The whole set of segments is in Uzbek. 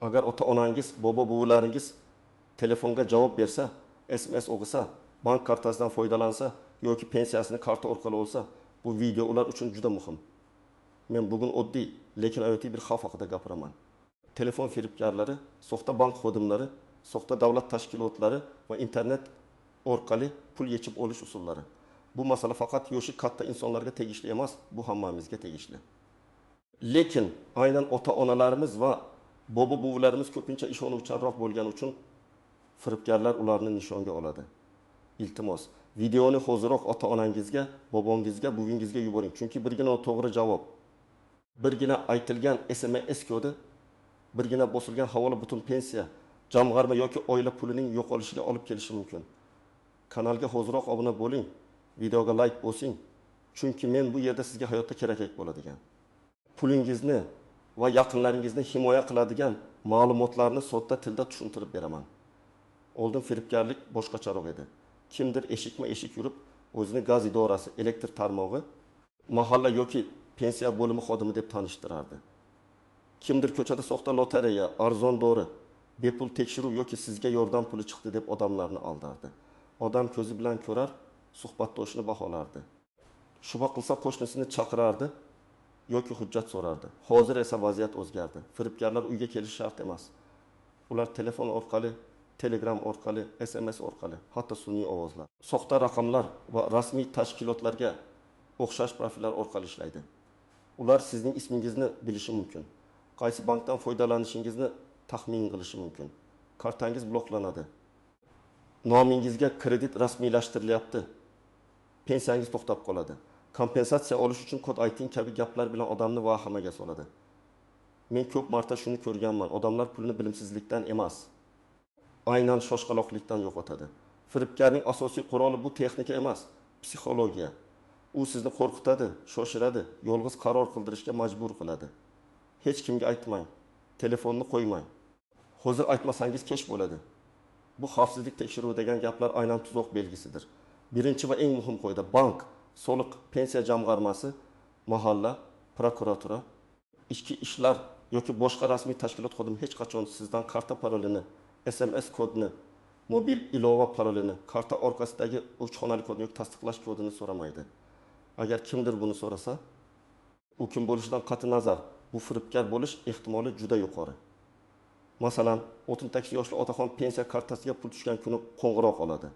Agar ota-onangiz, bobo-buvlaringiz telefonga javob bersa, SMS o'qisa, bank kartasidan foydalansa yoki pensiyasini karta orqali olsa, bu video ular uchun juda muhim. Men bugun oddiy, lekin hayotiy bir xavf haqida gapiraman. Telefon firibgarlari, soxta bank xodimlari, soxta davlat tashkilotlari va internet orqali pul yechib olish usullari. Bu masala faqat yoshi katta insonlarga tegishli emas, bu hammamizga tegishli. Lekin aynan ota-onalarimiz va bobo-buvlarimiz ko'pincha ishonuvchanroq bo'lgani uchun firibgarlar ularni nishonga oladi. Iltimos, videoni hozirroq ota-onangizga, bobongizga, buvingizga yuboring. Chunki birgina to'g'ri javob, birgina aytilgan SMS kodi, birgina bosilgan havola butun pensiya, jamg'arma yoki oila pulining yo'qolishiga olib kelishi mumkin. Kanalga hozirroq obuna bo'ling, videoga like bosing. Chunki men bu yerda sizga hayotda kerak bo'ladigan, pulingizni va yaqinlaringizni himoya qiladigan ma'lumotlarni sodda tilda tushuntirib beraman. Oldin firibgarlik boshqacharoq edi. Kimdir eshikma-eshik yurib, o'zini gaz idorasi, elektr tarmog'i, mahalla yoki pensiya bo'limi xodimi deb tanishtirardi. Kimdir ko'chada soxta lotereya, arzon dori, bepul tekshiruv yoki sizga yordam puli chiqdi deb odamlarni aldardi. Odam ko'zi bilan ko'rar, suhbatdoshini baholardi. Shubha qilsa qo'shnisini chaqirardi yoki hujjat so'rardi. Hozir esa vaziyat o'zgardi. Firibgarlar uyga kelish shart emas. Ular telefon orqali, Telegram orqali, SMS orqali, hatto sun'iy ovozlar, soxta raqamlar va rasmiy tashkilotlarga o'xshash profillar orqali ishlaydi. Ular sizning ismingizni bilishi mumkin. Qaysi bankdan foydalanishingizni taxmin qilishi mumkin. Kartangiz bloklanadi. Nomingizga kredit rasmiylashtirilyapti. Pensiyangiz to'xtab qoladi. Kompensatsiya olish uchun kod ayting kabi gaplar bilan odamni vahimaga soladi. Men ko'p marta shuni ko'rganman. Odamlar pulni bilimsizlikdan emas, aynan shoshqaloqlikdan yo'qotadi. Firibgarning asosiy quroli bu texnika emas, psixologiya. U sizni qo'rqitadi, shoshiradi, yolg'iz qaror qildirishga majbur qiladi. Hech kimga aytmang, telefonni qo'ymang. Hozir aytmasangiz kech bo'ladi. Bu xavfsizlik tekshiruvi degan gaplar aynan tuzoq belgisidir. Birinchi va eng muhim qoida bank, soliq, pensiya jamg'armasi, mahalla, prokuratura, ichki ishlar yoki boshqa rasmiy tashkilot xodimi hech qachon sizdan karta parolini, SMS kodini, mobil ilova parolini, karta orqasidagi 3 xonali kodni yoki tasdiqlash kodini so'ramaydi. Agar kimdir buni so'rasa, u kim bo'lishidan qat'i nazar, bu firibgar bo'lish ehtimoli juda yuqori. Masalan, 38 yoshli otaxon pensiya kartasiga pul tushgan kuni qo'ng'iroq oladi.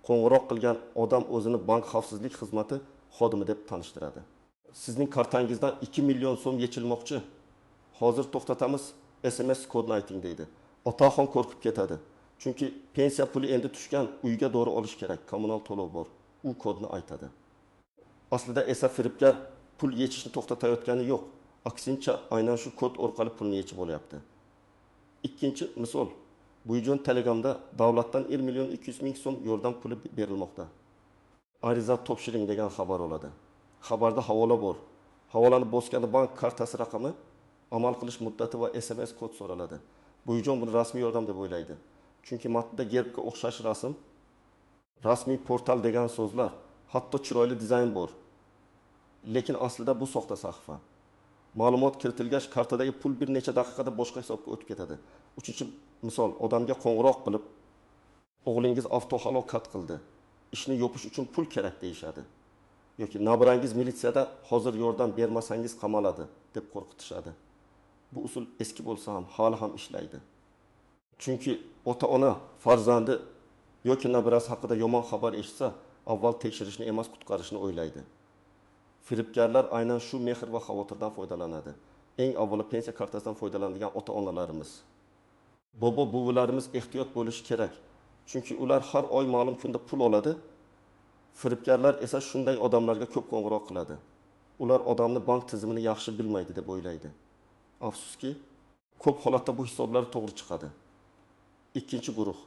Qo'ng'iroq qilgan odam o'zini bank xavfsizlik xizmati xodimi deb tanishtiradi. Sizning kartangizdan 2 million so'm yechilmoqchi. Hozir to'xtatamiz, SMS kodni ayting deydi. Otaxon qo'rqib ketadi. Chunki pensiya puli endi tushgan, uyga dori olish kerak, kommunal to'lov bor. U kodni aytadi. Aslida esa firibgar pul yechishni to'xtatayotgani yo'q. Aksincha, aynan shu kod orqali pulni yechib olyapti. Ikkinchi misol, Buyijon Telegramda davlatdan 1 million 200 ming so'm yordam puli berilmoqda. Ariza topshiring degan xabar oladi. Xabarda havola bor. Havolani bosganda bank kartasi raqami, amal qilish muddati va SMS kod so'raladi. Buyijon buni rasmiy yordam deb o'ylaydi. Chunki matnda gerbga o'xshash rasm, rasmiy portal degan so'zlar, hatto chiroyli dizayn bor. Lekin aslida bu soxta sahifa. Ma'lumot kiritilgach, kartadagi pul bir necha daqiqada boshqa hisobga o'tib ketadi. Uchinchi misol, odamga qo'ng'iroq qilib, o'g'lingiz avtohalokat qildi, ishni yopish uchun pul kerak deyishadi. Yoki nabirangiz militsiyada hozir yordam bermasangiz qamaladi deb qo'rqitishadi. Bu usul eski bo'lsa ham hali ham ishlaydi. Chunki ota-ona farzandi yoki nabirasi haqida yomon xabar eshitsa, avval tekshirishni emas, qutqarishni o'ylaydi. Firibgarlar aynan shu mehr va xavotirdan foydalanadi. Eng avvalo pensiya kartasidan foydalanadigan ota-onalarimiz, bobo-buvilarimiz ehtiyot bo'lishi kerak. Chunki ular har oy ma'lum kunda pul oladi. Firibgarlar esa shunday odamlarga ko'p qo'ng'iroq qiladi. Ular odamni bank tizimini yaxshi bilmaydi deb o'ylaydi. Afsuski, ko'p holatda bu hisoblar to'g'ri chiqadi. Ikkinchi guruh.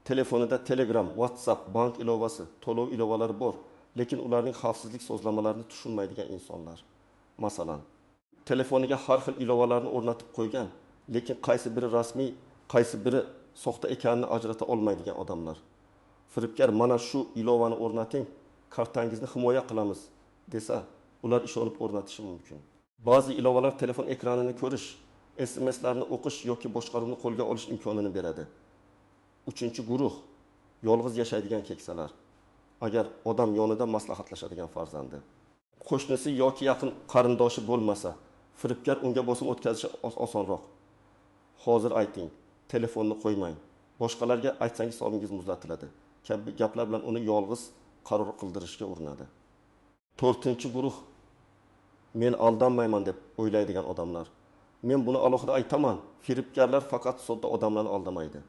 Telefonida Telegram, WhatsApp, bank ilovasi, to'lov ilovalari bor, lekin ularning xavfsizlik sozlamalarini tushunmaydigan insonlar. Masalan, telefoniga har xil ilovalarni o'rnatib qo'ygan, lekin qaysi biri rasmiy, qaysi biri soxta ekanini ajrata olmaydigan odamlar. Firibgar mana shu ilovani o'rnating, kartangizni himoya qilamiz desa, ular ishonib o'rnatishi mumkin. Ba'zi ilovalar telefon ekranini ko'rish, SMS'larni o'qish yoki boshqaruvni qo'lga olish imkonini beradi. Uchinchi guruh yolg'iz yashaydigan keksalar. Agar odam yonida maslahatlashadigan farzandi. Qo'shnisi yoki yaqin qarindoshi bo'lmasa, firibgar unga bosim o'tkazishi osonroq. Hozir ayting, telefonni qo'ymang. Boshqalarga aytsangiz hisobingiz muzlatiladi. Kabi gaplar bilan uni yolg'iz qaror qildirishga urinadi. To'rtinchi guruh men aldanmayman deb o'ylaydigan odamlar. Men buni alohida aytaman. Firibgarlar faqat sodda odamlarni aldamaydi.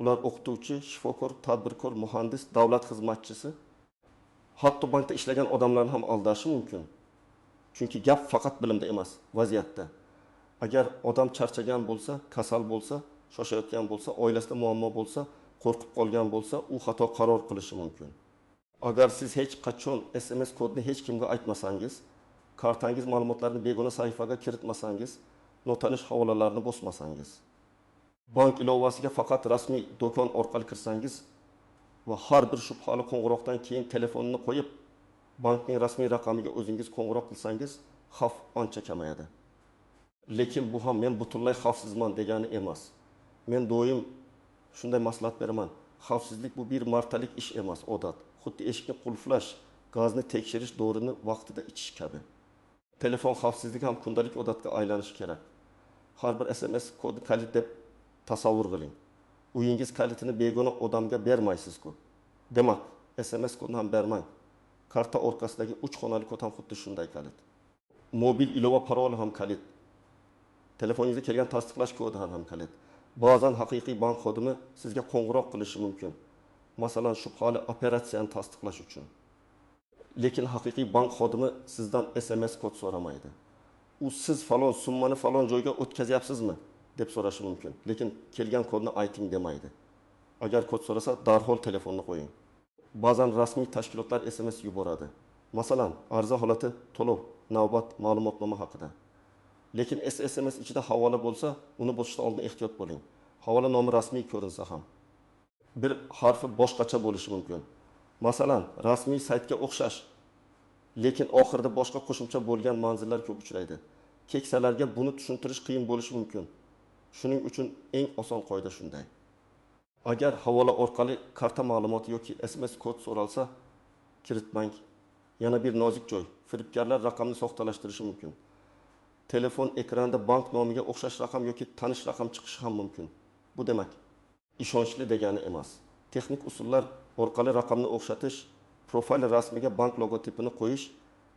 Ular o'qituvchi, shifokor, tadbirkor, muhandis, davlat xizmatchisi, hatto bankda ishlagan odamlarni ham aldashi mumkin. Chunki gap faqat bilimda emas, vaziyatda. Agar odam charchagan bo'lsa, kasal bo'lsa, shoshayotgan bo'lsa, oilasida muammo bo'lsa, qo'rqib qolgan bo'lsa, u xato qaror qilishi mumkin. Agar siz hech qachon SMS kodni hech kimga aytmasangiz, kartangiz ma'lumotlarini begona sahifaga kiritmasangiz, notanish havolalarni bosmasangiz, bank ilovasiga faqat rasmiy do'kon orqali kirsangiz va har bir shubhali qo'ng'iroqdan keyin telefonni qo'yib, bankning rasmiy raqamiga o'zingiz qo'ng'iroq qilsangiz, xavf ancha kamayadi. Lekin bu ham men butunlay xavfsizman degani emas. Men doim shunday maslahat beraman. Xavfsizlik bu bir martalik ish emas, odat. Xuddi eshikni qulflash, gazni tekshirish, dorini vaqtida ichish kabi. Telefon xavfsizligi ham kundalik odatga aylanishi kerak. Har bir SMS kodi kalit deb tasavvur qiling. Uyingiz kalitini begona odamga bermaysiz-ku. Demak, SMS kodini ham bermang. Karta orqasidagi 3 xonali kod ham xuddi shunday kalit. Mobil ilova paroli ham kalit. Telefoningizga kelgan tasdiqlash kodi ham kalit. Ba'zan haqiqiy bank xodimi sizga qo'ng'iroq qilishi mumkin. Masalan, shubhali operatsiyani tasdiqlash uchun. Lekin haqiqiy bank xodimi sizdan SMS kod so'ramaydi. U siz falon summani falon joyga o'tkazyapsizmi deb so'rashi mumkin. Lekin kelgan kodni ayting demaydi. Agar kod so'rasa, darhol telefonni qo'ying. Ba'zan rasmiy tashkilotlar SMS yuboradi. Masalan, arza holati to'lov, navbat, ma'lumotnoma haqida. Lekin SMS ichida havola bo'lsa, uni bosishdan oldin ehtiyot bo'ling. Havola nomi rasmiy ko'rinsa ham bir harfi boshqacha bo'lishi mumkin. Masalan, rasmiy saytga o'xshash, lekin oxirida boshqa qo'shimcha bo'lgan manzillar ko'p uchraydi. Keksalarga buni tushuntirish qiyin bo'lishi mumkin. Shuning uchun eng oson qoida shunday. Agar havola orqali karta ma'lumoti yoki SMS kod so'ralsa, kiritmang. Yana bir nozik joy. Firibgarlar raqamni soxtalashtirishi mumkin. Telefon ekranida bank nomiga o'xshash raqam yoki tanish raqam chiqishi ham mumkin. Bu demak, ishonchli degani emas. Texnik usullar orqali raqamni o'xshatish, profil rasmiga bank logotipini qo'yish,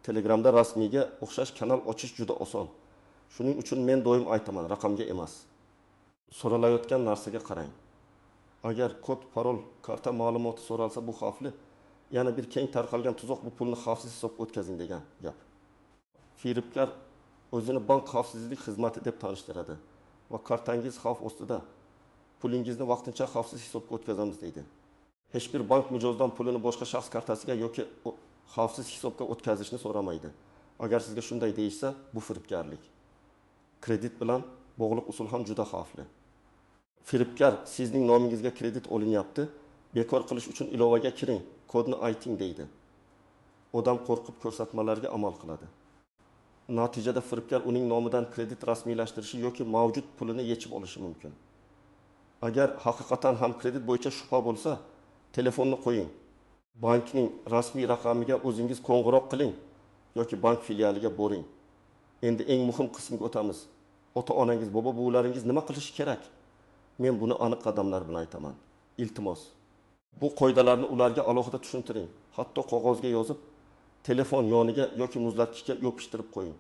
Telegramda rasmiyga o'xshash kanal ochish juda oson. Shuning uchun men doim aytaman, raqamga emas. So'ralayotgan narsaga qarang. Agar kod, parol, karta ma'lumoti so'ralsa bu xavfli. Yana bir keng tarqalgan tuzoq bu pulni xavfsiz hisobga o'tkazing degan gap. Firibgar o'zini bank xavfsizlik xizmati deb tanishtiradi va kartangiz xavf ostida, pulingizni vaqtincha xavfsiz hisobga o'tkazamiz deydi. Hech bir bank mijozdan pulini boshqa shaxs kartasiga yoki xavfsiz hisobga o'tkazishni so'ramaydi. Agar sizga shunday deyishsa, bu firibgarlik. Kredit bilan bog'liq usul ham juda xavfli. Firibgar sizning nomingizga kredit olinyapti, bekor qilish uchun ilovaga kiring, kodni ayting deydi. Odam qo'rqib ko'rsatmalarga amal qiladi. Natijada firibgar uning nomidan kredit rasmiylashtirishi yoki mavjud pulini yechib olishi mumkin. Agar haqiqatan ham kredit bo'yicha shubha bo'lsa, telefonni qo'ying. Bankning rasmiy raqamiga o'zingiz qo'ng'iroq qiling yoki bank filialiga boring. Endi eng muhim qismga o'tamiz. Ota-onangiz, bobo-buvlaringiz nima qilishi kerak? Men buni aniq qadamlar bilan aytaman. Iltimos, bu qoidalarni ularga alohida tushuntiring. Hatto qog'ozga yozib, telefon yoniga yoki muzlatgichga yopishtirib qo'ying.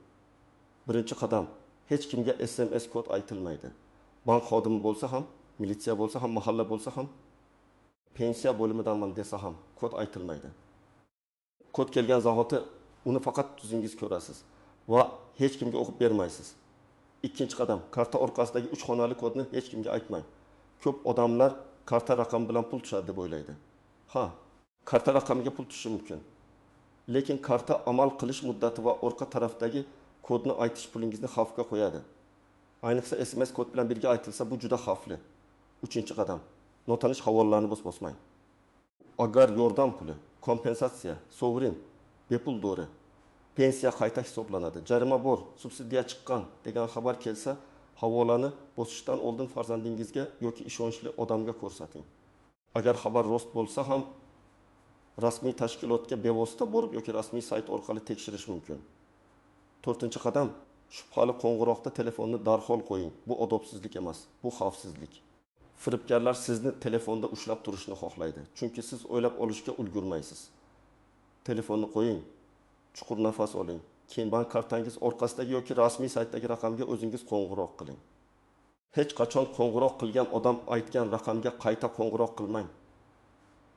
Birinchi qadam, hech kimga SMS kod aytilmaydi. Bank xodimi bo'lsa ham, militsiya bo'lsa ham, mahalla bo'lsa ham, pensiya bo'limidanman desa ham kod aytilmaydi. Kod kelgan zahoti uni faqat o'zingiz ko'rasiz va hech kimga o'qib bermaysiz. Ikkinchi qadam, karta orqasidagi 3 xonali kodni hech kimga aytmang. Ko'p odamlar karta raqami bilan pul tushadi deb o'ylaydi. Ha, karta raqamiga pul tushishi mumkin. Lekin karta amal qilish muddati va orqa tarafdagi kodni aytish pulingizni xavfga qo'yadi. Ayniqsa SMS kod bilan birga aytilsa bu juda xavfli. Uchinchi qadam, notanish havolalarni bosmang. Agar yordam puli, kompensatsiya, sovrin, bepul dori, pensiya qayta hisoblanadi, jarima bor, subsidiya chiqqan degan xabar kelsa, Havolani bosishdan oldin farzandingizga yoki ishonchli odamga ko'rsating. Agar xabar rost bo'lsa ham rasmiy tashkilotga bevosita borib yoki rasmiy sayt orqali tekshirish mumkin. 4-qadam, shubhali qo'ng'iroqda telefonni darhol qo'ying. Bu odobsizlik emas, bu xavfsizlik. Firibgarlar sizni telefonda ushlab turishni xohlaydi, chunki siz o'ylab olishga ulgurmaysiz. Telefonni qo'ying, chuqur nafas oling. Keyin bank kartangiz orqasidagi yoki rasmiy saytdagi raqamga o'zingiz qo'ng'iroq qiling. Hech qachon qo'ng'iroq qilgan odam aytgan raqamga qayta qo'ng'iroq qilmang.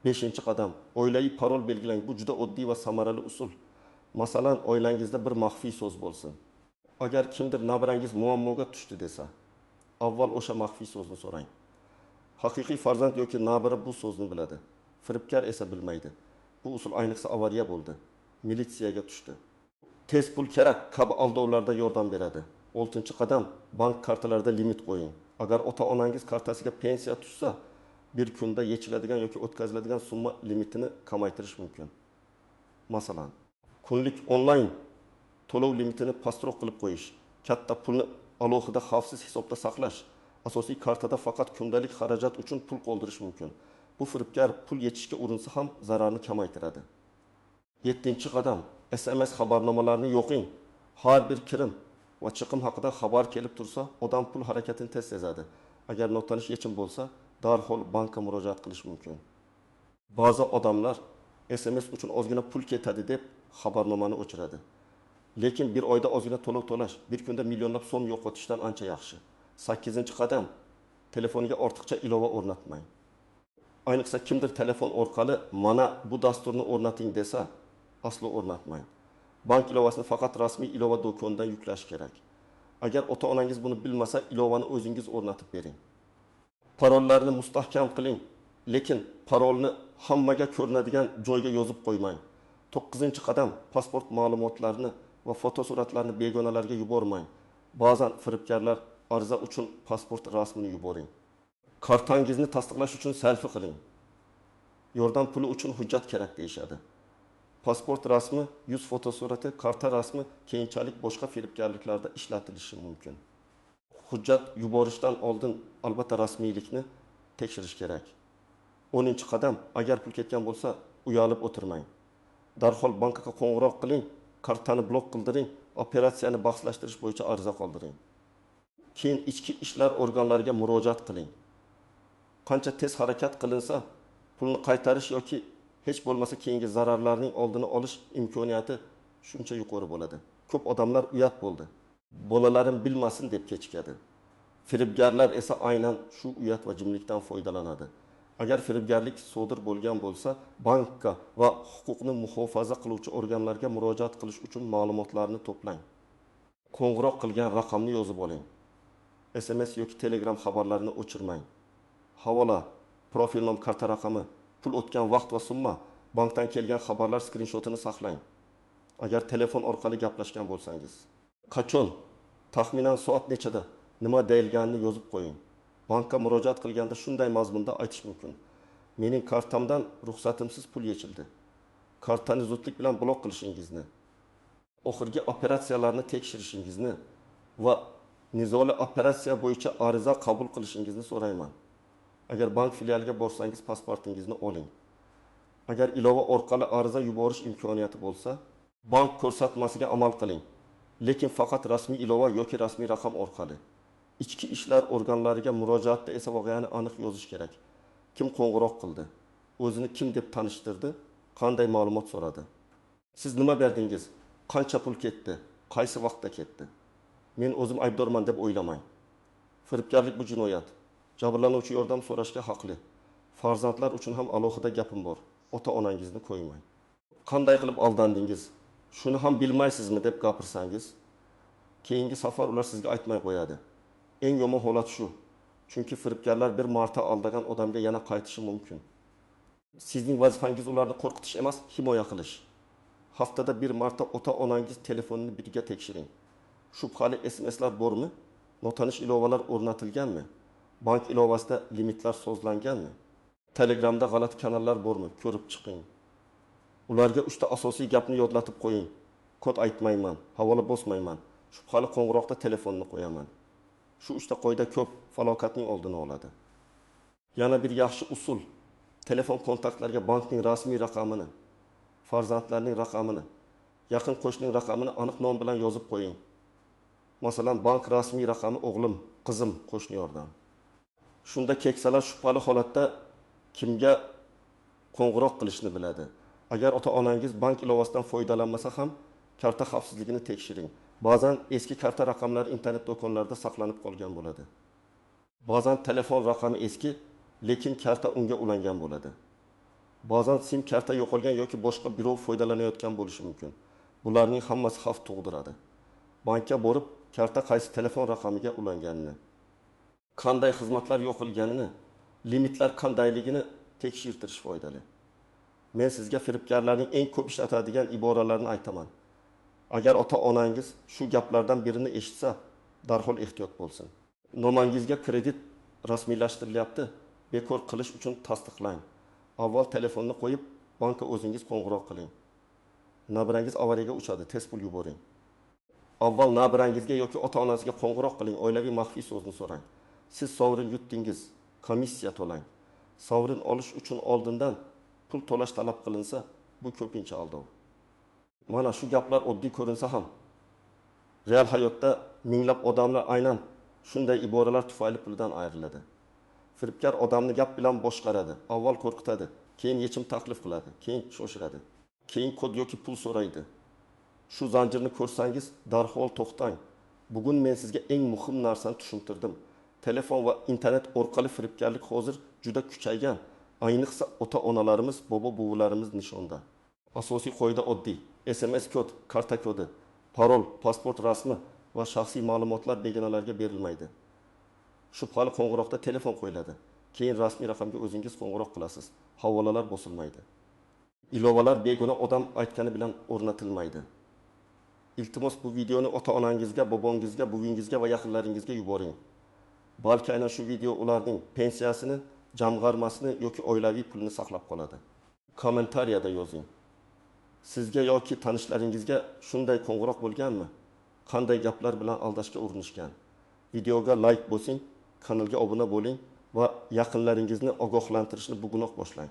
5-qadam, oilaviy parol belgilang. Bu juda oddiy va samarali usul. Masalan, oilangizda bir maxfiy so'z bo'lsin. Agar kimdir nabirangiz muammoga tushdi desa, avval o'sha maxfiy so'zni so'rang. Haqiqiy farzand yoki nabira bu so'zni biladi. Firibgar esa bilmaydi. Bu usul ayniqsa avariya bo'ldi. Militsiyaga tushdi. Tez pul kerak kabi aldovlarda yordam beradi. 6-qadam, bank kartalarida limit qo'ying. Agar ota-onangiz kartasiga pensiya tushsa, bir kunda yechiladigan yoki o'tkaziladigan summa limitini kamaytirish mumkin. Masalan, kunlik onlayn to'lov limitini pastroq qilib qo'yish, katta pulni alohida xavfsiz hisobda saqlash, asosiy kartada faqat kundalik xarajat uchun pul qoldirish mumkin. Bu firibgar pul yechishga urinsa ham zararni kamaytiradi. 7-qadam, SMS xabarnomalarini yo'qing. Har bir kirim va chiqim haqida xabar kelib tursa, odam pul harakatini tez sezadi. Agar notanish yechim bo'lsa, darhol bankka murojaat qilish mumkin. Ba'zi odamlar SMS uchun ozgina pul ketadi deb xabarnomani o'chiradi. Lekin bir oyda ozgina to'lov to'lash, bir kunda millionlab so'm yo'qotishdan ancha yaxshi. 8-qadam, telefoniga ortiqcha ilova o'rnatmang. Ayniqsa kimdir telefon orqali mana bu dasturni o'rnating desa, aslo o'rnatmang. Bank ilovasini faqat rasmiy ilova do'konidan yuklash kerak. Agar ota-onangiz buni bilmasa, ilovani o'zingiz o'rnatib bering. Parollarni mustahkam qiling, lekin parolni hammaga ko'rinadigan joyga yozib qo'ymang. 9-qadam, pasport ma'lumotlarini va fotosuratlarni begonalarga yubormang. Ba'zan firibgarlar ariza uchun pasport rasmini yuboring. Kartangizni tasdiqlash uchun selfie qiling. Yordam puli uchun hujjat kerak deyishadi. Pasport rasmi, yuz fotosurati, karta rasmi keyinchalik boshqa firibgarliklarda ishlatilishi mumkin. Hujjat yuborishdan oldin albatta rasmiylikni tekshirish kerak. 10-qadam, agar pul ketgan bo'lsa, uyalib o'tirmang. Darhol bankka qo'ng'iroq qiling, kartani blok qildiring, operatsiyani bahslashtirish bo'yicha ariza qoldiring. Keyin ichki ishlar organlariga murojaat qiling. Qancha tez harakat qilinsa, pulni qaytarish yoki hech bo'lmasa keyingi zararlarning oldini olish imkoniyati shuncha yuqori bo'ladi. Ko'p odamlar uyat bo'ldi. Bolalarim bilmasin deb kechikadi. Firibgarlar esa aynan shu uyat va jimlikdan foydalanadi. Agar firibgarlik sodir bo'lgan bo'lsa, bankka va huquqni muhofaza qiluvchi organlarga murojaat qilish uchun ma'lumotlarni to'plang. Qo'ng'iroq qilgan raqamni yozib oling. SMS yoki Telegram xabarlarini o'chirmang. Havola, profil nom, karta raqami, pul o'tgan vaqt va summa, bankdan kelgan xabarlar skrinshotini saqlang. Agar telefon orqali gaplashgan bo'lsangiz, qachon, taxminan soat nechada, nima deyilganini yozib qo'ying. Bankka murojaat qilganda shunday mazmunda aytish mumkin. Mening kartamdan ruxsatimsiz pul yechildi. Kartani zudlik bilan blok qilishingizni, oxirgi operatsiyalarni tekshirishingizni va nizoli operatsiya bo'yicha ariza qabul qilishingizni so'rayman. Agar bank filialiga borsangiz, pasportingizni oling. Agar ilova orqali ariza yuborish imkoniyati bo'lsa, bank ko'rsatmasiga amal qiling. Lekin faqat rasmiy ilova yoki rasmiy raqam orqali. Ichki ishlar organlariga murojaatda esa voqeani aniq yozish kerak. Kim qo'ng'iroq qildi? O'zini kim deb tanishtirdi? Qanday ma'lumot so'radi? Siz nima berdingiz? Qancha pul ketdi? Qaysi vaqtda ketdi? Men o'zim aybdorman deb o'ylamang. Firibgarlik bu jinoyat. Jabrlanuvchi yordam so'rashga haqli. Farzandlar uchun ham alohida gapim bor. Ota-onangizni qo'ymang. Qanday qilib aldandingiz? Shuni ham bilmaysizmi deb gapirsangiz, keyingi safar ular sizga aytmay qo'yadi. Eng yomon holat shu. Chunki firibgarlar bir marta aldagan odamga yana qaytishi mumkin. Sizning vazifangiz ularni qo'rqitish emas, himoya qilish. Haftada bir marta ota-onangiz telefonini birga tekshiring. Shubhali SMS'lar bormi? Notanish ilovalar o'rnatilganmi? Bank ilovasida limitlar sozlanganmi? Telegramda g'alati kanallar bormi? Ko'rib chiqing. Ularga 3 ta asosiy gapni yodlatib qo'ying. Kod aytmayman, havola bosmayman. Shubhali qo'ng'iroqda telefonni qo'yaman. Shu uchta qoida ko'p falokatning oldini oladi. Yana bir yaxshi usul: telefon kontaktlarga bankning rasmiy raqamini, farzandlarning raqamini, yaqin qo'shnining raqamini aniq nom bilan yozib qo'ying. Masalan, bank rasmiy raqami o'g'lim, qizim, qo'shni yordam. Shunda keksalar shubhali holatda kimga qo'ng'iroq qilishni biladi. Agar ota-onangiz bank ilovasidan foydalanmasa ham, karta xavfsizligini tekshiring. Ba'zan eski karta raqamlari internet do'konlarida saqlanib qolgan bo'ladi. Ba'zan telefon raqami eski, lekin karta unga ulangan bo'ladi. Ba'zan sim karta yo'qolgan yoki boshqa birov foydalanayotgan bo'lishi mumkin. Bularning hammasi xavf tug'diradi. Bankka borib, karta qaysi telefon raqamiga ulanganini, qanday xizmatlar yo'qolganini, limitlar qandayligini tekshirtirish foydali. Men sizga firibgarlarning eng ko'p ishlatadigan iboralarni aytaman. Agar ota-onangiz shu gaplardan birini eshitsa, darhol ehtiyot bo'lsin. Nomingizga kredit rasmiylashtirilyapti. Bekor qilish uchun tasdiqlang. Avval telefonni qo'yib, bankka o'zingiz qo'ng'iroq qiling. Nabirangiz avariyaga uchadi, tez pul yuboring. Avval nabirangizga yoki ota-onasiga qo'ng'iroq qiling, oilaviy maxfiy so'zni so'rang. Siz sovrin yutdingiz, komissiya to'lang. Sovrin olish uchun oldindan pul to'lash talab qilinsa, bu ko'pincha aldov. Mana shu gaplar oddiy ko'rinsa ham, real hayotda minglab odamlar aynan shunday iboralar tufayli puldan ayriladi. Firibgar odamni gap bilan boshqaradi. Avval qo'rqitadi, keyin yechim taklif qiladi, keyin shoshiradi, keyin kod yoki pul so'raydi. Shu zanjirni ko'rsangiz, darhol to'xtang. Bugun men sizga eng muhim narsani tushuntirdim. Telefon va internet orqali firibgarlik hozir juda kuchaygan. Ayniqsa ota-onalarimiz, bobo-buvilarimiz nishonda. Asosiy qoida oddiy: SMS kod, karta kodi, parol, pasport rasmi va shaxsiy ma'lumotlar begonalarga berilmaydi. Shubhali qo'ng'iroqda telefon qo'yiladi. Keyin rasmiy raqamga o'zingiz qo'ng'iroq qilasiz. Havolalar bosilmaydi. Ilovalar begona odam aytgani bilan o'rnatilmaydi. Iltimos bu videoni ota-onangizga, bobongizga, buvingizga va yaqinlaringizga yuboring. Balki aynan shu video ularning pensiyasini, jamg'armasini yoki oilaviy pulini saqlab qoladi. Kommentariyada yozing. Sizga yoki tanishlaringizga shunday qo'ng'iroq bo'lganmi? Qanday gaplar bilan aldashga urinishgan? Videoga like bosing, kanalga obuna bo'ling va yaqinlaringizni ogohlantirishni bugunoq boshlang.